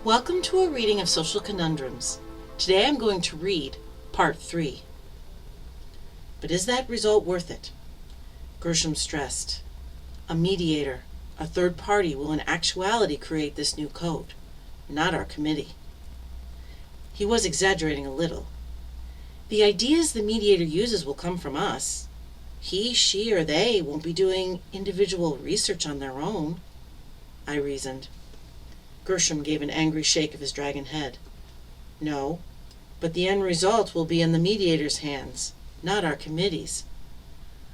Welcome to a reading of Social Conundrums. Today I'm going to read Part 3. But is that result worth it? Gershom stressed. A mediator, a third party, will in actuality create this new code, not our committee. He was exaggerating a little. The ideas the mediator uses will come from us. He, she, or they won't be doing individual research on their own, I reasoned. Gershom gave an angry shake of his dragon head. No, but the end result will be in the mediator's hands, not our committee's.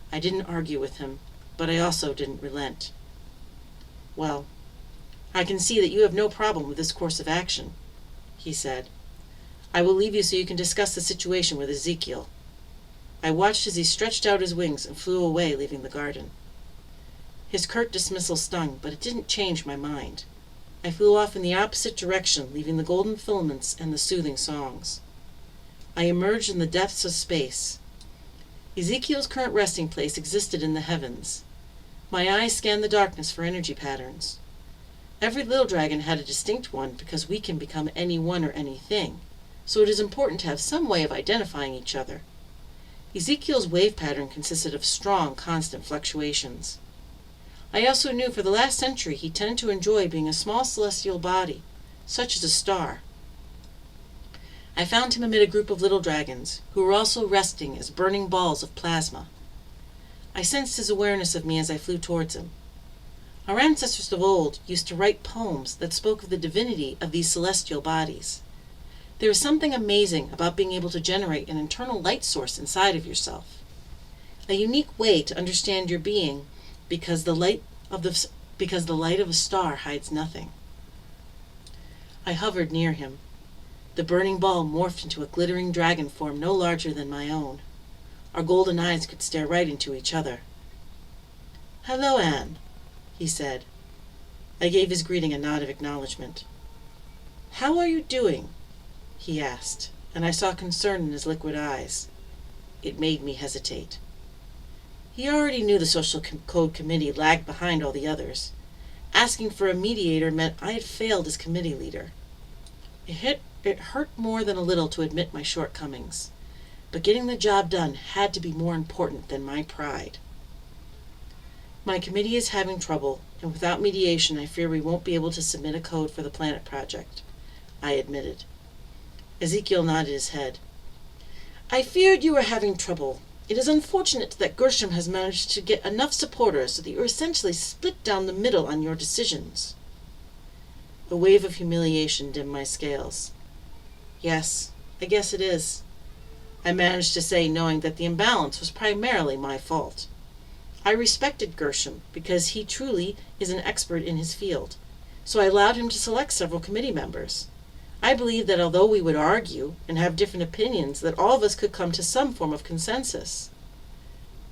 I didn't argue with him, but I also didn't relent. Well, I can see that you have no problem with this course of action, he said. I will leave you so you can discuss the situation with Ezekiel. I watched as he stretched out his wings and flew away, leaving the garden. His curt dismissal stung, but it didn't change my mind. I flew off in the opposite direction, leaving the golden filaments and the soothing songs. I emerged in the depths of space. Ezekiel's current resting place existed in the heavens. My eyes scanned the darkness for energy patterns. Every little dragon had a distinct one because we can become anyone or anything, so it is important to have some way of identifying each other. Ezekiel's wave pattern consisted of strong, constant fluctuations. I also knew for the last century he tended to enjoy being a small celestial body, such as a star. I found him amid a group of little dragons, who were also resting as burning balls of plasma. I sensed his awareness of me as I flew towards him. Our ancestors of old used to write poems that spoke of the divinity of these celestial bodies. There is something amazing about being able to generate an internal light source inside of yourself. A unique way to understand your being, because the light of a star hides nothing. I hovered near him. The burning ball morphed into a glittering dragon form no larger than my own. Our golden eyes could stare right into each other. "Hello, Anne," he said. I gave his greeting a nod of acknowledgement. "How are you doing?" he asked, and I saw concern in his liquid eyes. It made me hesitate. He already knew the Social Code Committee lagged behind all the others. Asking for a mediator meant I had failed as committee leader. It hurt more than a little to admit my shortcomings, but getting the job done had to be more important than my pride. My committee is having trouble, and without mediation I fear we won't be able to submit a code for the planet project, I admitted. Ezekiel nodded his head. I feared you were having trouble. It is unfortunate that Gershom has managed to get enough supporters so that you are essentially split down the middle on your decisions. A wave of humiliation dimmed my scales. Yes, I guess it is, I managed to say, knowing that the imbalance was primarily my fault. I respected Gershom because he truly is an expert in his field, so I allowed him to select several committee members. I believed that although we would argue and have different opinions, that all of us could come to some form of consensus.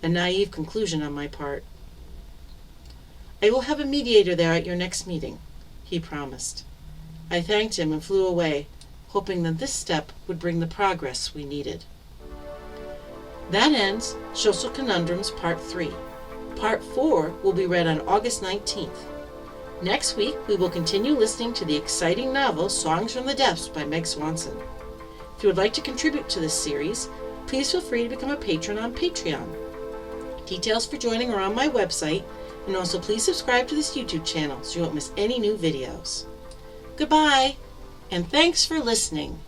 A naive conclusion on my part. I will have a mediator there at your next meeting, he promised. I thanked him and flew away, hoping that this step would bring the progress we needed. That ends Social Conundrums Part 3. Part 4 will be read on August 19th. Next week, we will continue listening to the exciting novel Songs from the Depths by Meg Swanson. If you would like to contribute to this series, please feel free to become a patron on Patreon. Details for joining are on my website, and also please subscribe to this YouTube channel so you won't miss any new videos. Goodbye, and thanks for listening.